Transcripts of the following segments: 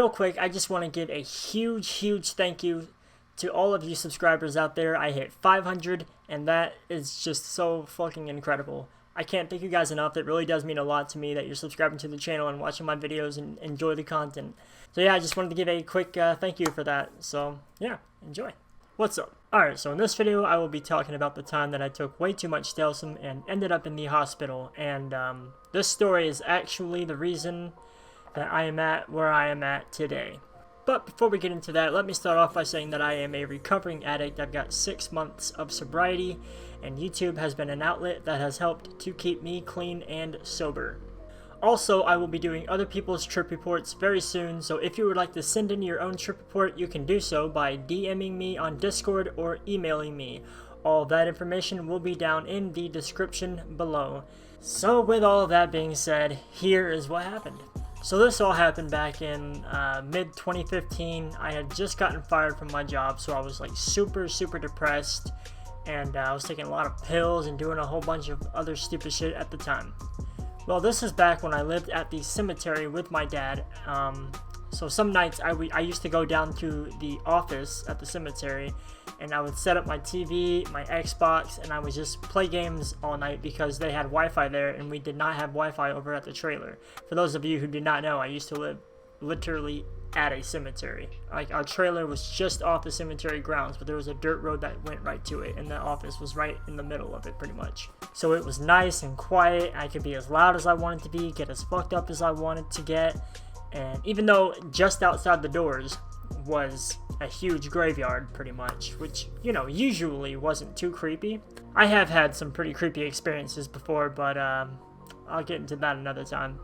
real quick, I just want to give a huge thank you to all of you subscribers out there. I hit 500, and that is just so fucking incredible. I can't thank you guys enough. It really does mean a lot to me that you're subscribing to the channel and watching my videos and enjoy the content. So yeah, I just wanted to give a quick thank you for that. So yeah, enjoy. What's up? Alright, so in this video, I will be talking about the time that I took way too much Delsym and ended up in the hospital. And this story is actually the reason that I am at where I am at today. But before we get into that, let me start off by saying that I am a recovering addict. I've got 6 months of sobriety, and YouTube has been an outlet that has helped to keep me clean and sober. Also, I will be doing other people's trip reports very soon, so if you would like to send in your own trip report, you can do so by DMing me on Discord or emailing me. All that information will be down in the description below. So with all that being said, here is what happened. So this all happened back in mid-2015. I had just gotten fired from my job, so I was like super depressed, and I was taking a lot of pills and doing a whole bunch of other stupid shit at the time. Well, this is back when I lived at the cemetery with my dad. So some nights I used to go down to the office at the cemetery, and I would set up my TV, my Xbox, and I would just play games all night because they had Wi-Fi there, and we did not have Wi-Fi over at the trailer. For those of you who do not know, I used to live literally at a cemetery. Like, our trailer was just off the cemetery grounds, but there was a dirt road that went right to it, and the office was right in the middle of it, pretty much. So it was nice and quiet. I could be as loud as I wanted to be, get as fucked up as I wanted to get. And even though just outside the doors was a huge graveyard, pretty much, which, you know, usually wasn't too creepy. I have had some pretty creepy experiences before, but I'll get into that another time.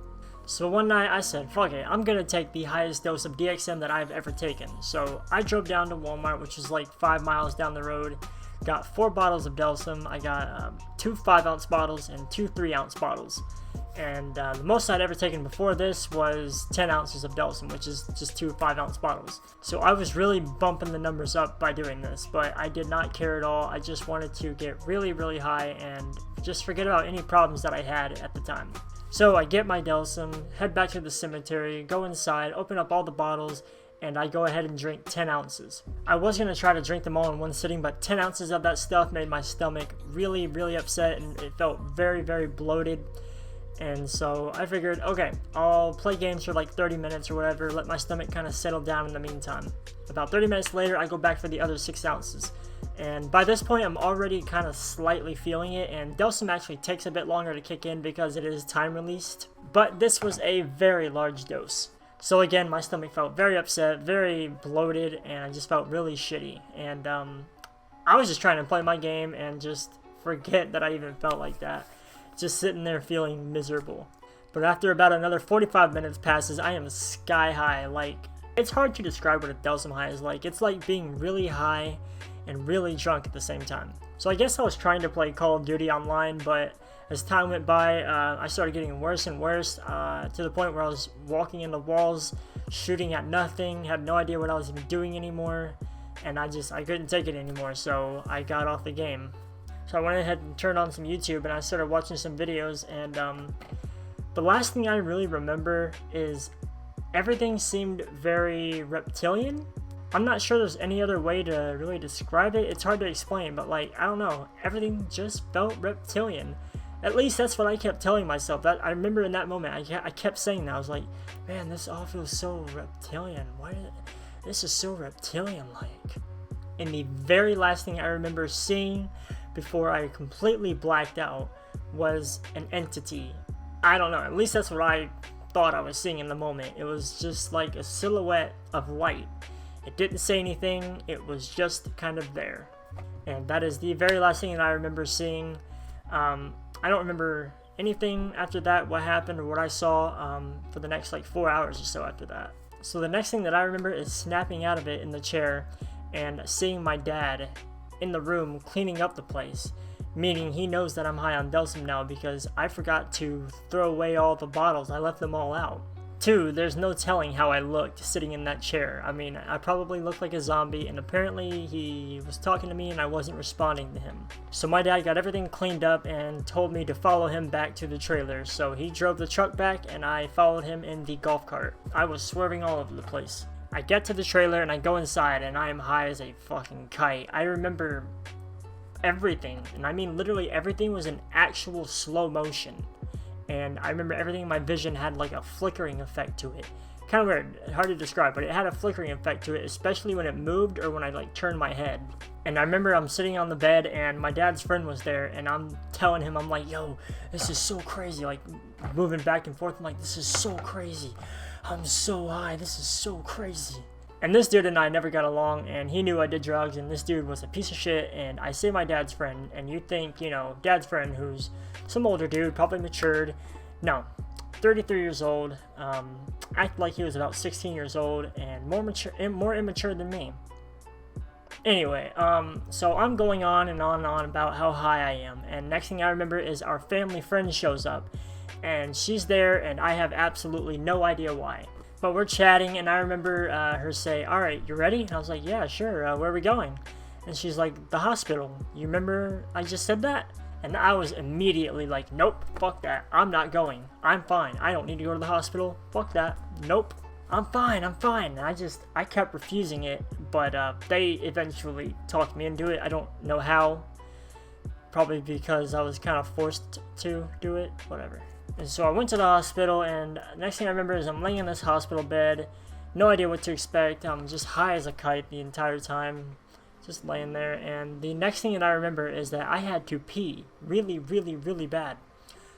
So one night I said, fuck it, I'm gonna take the highest dose of DXM that I've ever taken. So I drove down to Walmart, which is like 5 miles down the road, got 4 bottles of Delsym. I got 2 5-ounce bottles and 2 3-ounce bottles. And the most I'd ever taken before this was 10 ounces of Delsym, which is just 2 5-ounce bottles. So I was really bumping the numbers up by doing this, but I did not care at all. I just wanted to get really high and just forget about any problems that I had at the time. So I get my Delsym, head back to the cemetery, go inside, open up all the bottles, and I go ahead and drink 10 ounces. I was going to try to drink them all in one sitting, but 10 ounces of that stuff made my stomach really upset, and it felt very bloated. And so I figured, okay, I'll play games for like 30 minutes or whatever, let my stomach kind of settle down in the meantime. About 30 minutes later, I go back for the other 6 ounces. And by this point, I'm already kind of slightly feeling it, and Delsym actually takes a bit longer to kick in because it is time released. But this was a very large dose. So again, my stomach felt very upset, very bloated, and I just felt really shitty. And I was just trying to play my game and just forget that I even felt like that. Just sitting there feeling miserable. But after about another 45 minutes passes, I am sky high. Like, it's hard to describe what a Delsym high is like. It's like being really high and really drunk at the same time. So I guess I was trying to play Call of Duty online, but as time went by, I started getting worse and worse, to the point where I was walking into walls, shooting at nothing, had no idea what I was even doing anymore, and I couldn't take it anymore, so I got off the game. So I went ahead and turned on some YouTube, and I started watching some videos, and the last thing I really remember is everything seemed very reptilian. I'm not sure there's any other way to really describe it. It's hard to explain, but like, I don't know, everything just felt reptilian. At least that's what I kept telling myself. That I remember in that moment, I kept saying that. I was like, man, this all feels so reptilian. This is so reptilian-like. And the very last thing I remember seeing before I completely blacked out was an entity. I don't know, at least that's what I thought I was seeing in the moment. It was just like a silhouette of light. It didn't say anything, it was just kind of there. And that is the very last thing that I remember seeing. I don't remember anything after that, what happened or what I saw for the next like 4 hours or so after that. So the next thing that I remember is snapping out of it in the chair and seeing my dad in the room cleaning up the place, meaning he knows that I'm high on Delsym now because I forgot to throw away all the bottles. I left them all out. 2, there's no telling how I looked sitting in that chair. I mean, I probably looked like a zombie, and apparently he was talking to me and I wasn't responding to him. So my dad got everything cleaned up and told me to follow him back to the trailer. So he drove the truck back and I followed him in the golf cart. I was swerving all over the place. I get to the trailer and I go inside and I am high as a fucking kite. I remember everything, and I mean literally everything was in actual slow motion. And I remember everything in my vision had like a flickering effect to it. Kind of weird, hard to describe, but it had a flickering effect to it, especially when it moved or when I like turned my head. And I remember I'm sitting on the bed and my dad's friend was there, and I'm telling him, I'm like, yo, this is so crazy, like moving back and forth. I'm like, this is so crazy. I'm so high, this is so crazy. And this dude and I never got along, and he knew I did drugs, and this dude was a piece of shit. And I say my dad's friend, and you think, you know, dad's friend who's some older dude, probably matured. No, 33 years old, acted like he was about 16 years old, and more immature than me. Anyway, so I'm going on and on about how high I am, and next thing I remember is our family friend shows up, and she's there, and I have absolutely no idea why. But we're chatting, and I remember her say, all right, you ready? And I was like, yeah, sure, where are we going? And she's like, the hospital. You remember I just said that? And I was immediately like, nope, fuck that. I'm not going. I'm fine. I don't need to go to the hospital. Fuck that. Nope. I'm fine. And I kept refusing it, but they eventually talked me into it. I don't know how. Probably because I was kind of forced to do it. Whatever. And so I went to the hospital, and next thing I remember is I'm laying in this hospital bed, no idea what to expect. I'm just high as a kite the entire time, just laying there. And the next thing that I remember is that I had to pee really, really, really bad.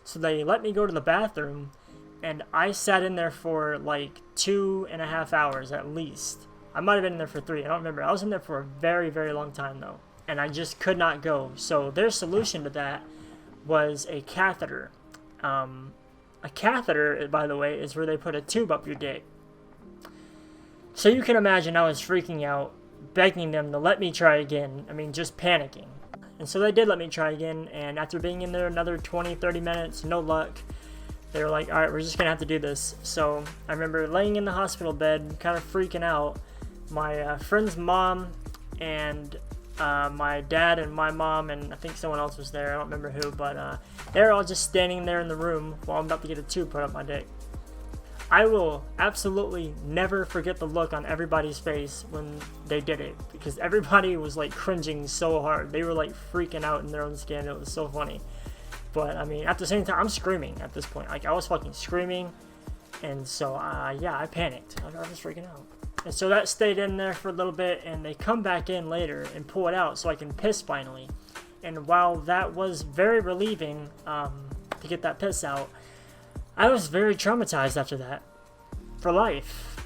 So they let me go to the bathroom, and I sat in there for like 2.5 hours at least. I might have been in there for 3, I don't remember. I was in there for a very, very long time though, and I just could not go. So their solution to that was a catheter. A catheter, by the way, is where they put a tube up your dick. So you can imagine I was freaking out, begging them to let me try again. I mean, just panicking. And so they did let me try again, and after being in there another 20-30 minutes, no luck, they were like, alright, we're just gonna have to do this. So I remember laying in the hospital bed, kind of freaking out. My friend's mom and my dad and my mom and I think someone else was there, I don't remember who, but they're all just standing there in the room while I'm about to get a tube put up my dick. I will absolutely never forget the look on everybody's face when they did it, because everybody was like cringing so hard. They were like freaking out in their own skin. It was so funny. But I mean, at the same time, I'm screaming at this point. Like, I was fucking screaming, and so yeah, I panicked. I was freaking out. And so that stayed in there for a little bit, and they come back in later and pull it out so I can piss finally. And while that was very relieving to get that piss out, I was very traumatized after that. For life.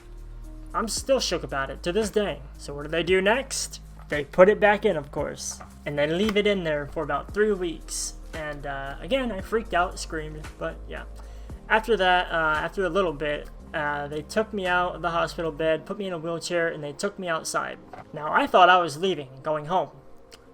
I'm still shook about it to this day. So what do they do next? They put it back in, of course. And they leave it in there for about 3 weeks. And again, I freaked out, screamed, but yeah. After that, after a little bit, they took me out of the hospital bed, put me in a wheelchair, and they took me outside. Now, I thought I was leaving, going home.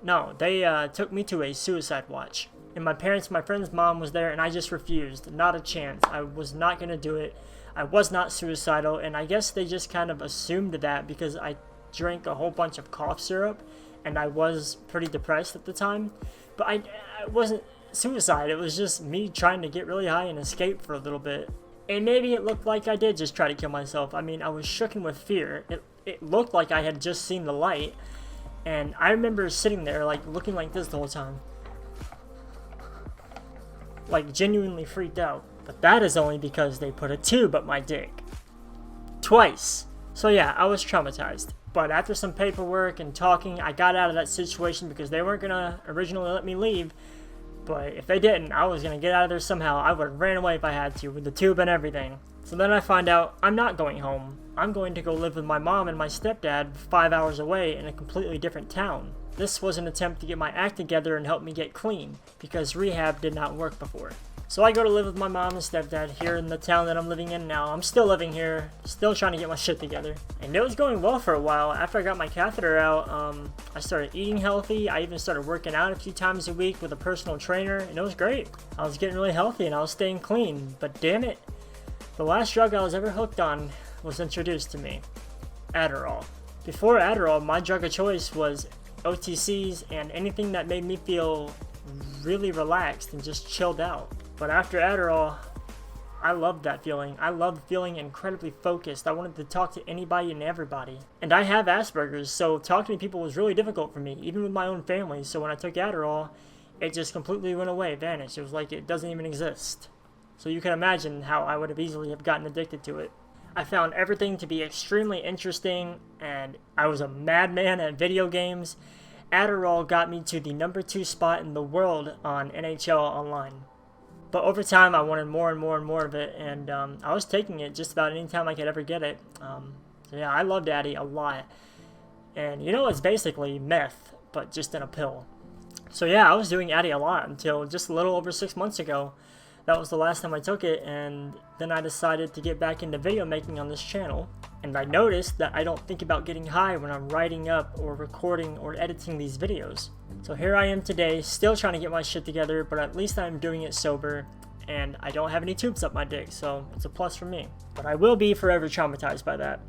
No, they took me to a suicide watch. And my friend's mom was there, and I just refused. Not a chance. I was not going to do it. I was not suicidal, and I guess they just kind of assumed that because I drank a whole bunch of cough syrup, and I was pretty depressed at the time. But I wasn't suicide. It was just me trying to get really high and escape for a little bit. And maybe it looked like I did just try to kill myself. I mean, I was shooken with fear. It looked like I had just seen the light. And I remember sitting there, like, looking like this the whole time. Like, genuinely freaked out. But that is only because they put a tube up my dick. Twice. So yeah, I was traumatized. But after some paperwork and talking, I got out of that situation because they weren't gonna originally let me leave. But if they didn't, I was going to get out of there somehow. I would have ran away if I had to, with the tube and everything. So then I find out I'm not going home. I'm going to go live with my mom and my stepdad 5 hours away in a completely different town. This was an attempt to get my act together and help me get clean, because rehab did not work before. So I go to live with my mom and stepdad here in the town that I'm living in now. I'm still living here, still trying to get my shit together. And it was going well for a while. After I got my catheter out, I started eating healthy. I even started working out a few times a week with a personal trainer, and it was great. I was getting really healthy and I was staying clean, but damn it, The last drug I was ever hooked on was introduced to me, Adderall. Before Adderall, my drug of choice was OTCs and anything that made me feel really relaxed and just chilled out. But after Adderall, I loved that feeling. I loved feeling incredibly focused. I wanted to talk to anybody and everybody. And I have Asperger's, so talking to people was really difficult for me, even with my own family. So when I took Adderall, it just completely went away, vanished. It was like it doesn't even exist. So you can imagine how I would have easily have gotten addicted to it. I found everything to be extremely interesting, and I was a madman at video games. Adderall got me to the #2 spot in the world on NHL Online. But over time, I wanted more and more and more of it, and I was taking it just about any time I could ever get it. So yeah, I loved Addy a lot. And you know, it's basically meth, but just in a pill. So yeah, I was doing Addy a lot until just a little over 6 months ago. That was the last time I took it, and then I decided to get back into video making on this channel. And I noticed that I don't think about getting high when I'm writing up or recording or editing these videos. So here I am today, still trying to get my shit together, but at least I'm doing it sober, and I don't have any tubes up my dick, so it's a plus for me. But I will be forever traumatized by that.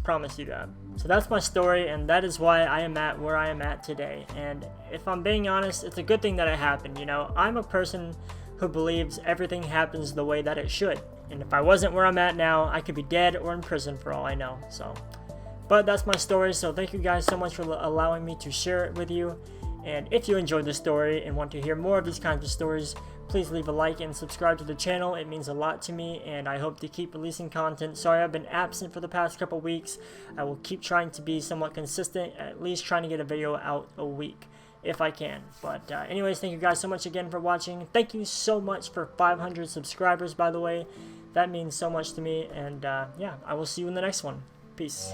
Promise you that. So that's my story, and that is why I am at where I am at today. And if I'm being honest, it's a good thing that it happened. You know, I'm a person who believes everything happens the way that it should. And if I wasn't where I'm at now, I could be dead or in prison for all I know. So, but that's my story. So thank you guys so much for allowing me to share it with you. And if you enjoyed the story and want to hear more of these kinds of stories, please leave a like and subscribe to the channel. It means a lot to me, and I hope to keep releasing content. Sorry I've been absent for the past couple weeks. I will keep trying to be somewhat consistent, at least trying to get a video out a week if I can. But anyways, thank you guys so much again for watching. Thank you so much for 500 subscribers, by the way. That means so much to me, and yeah, I will see you in the next one. Peace.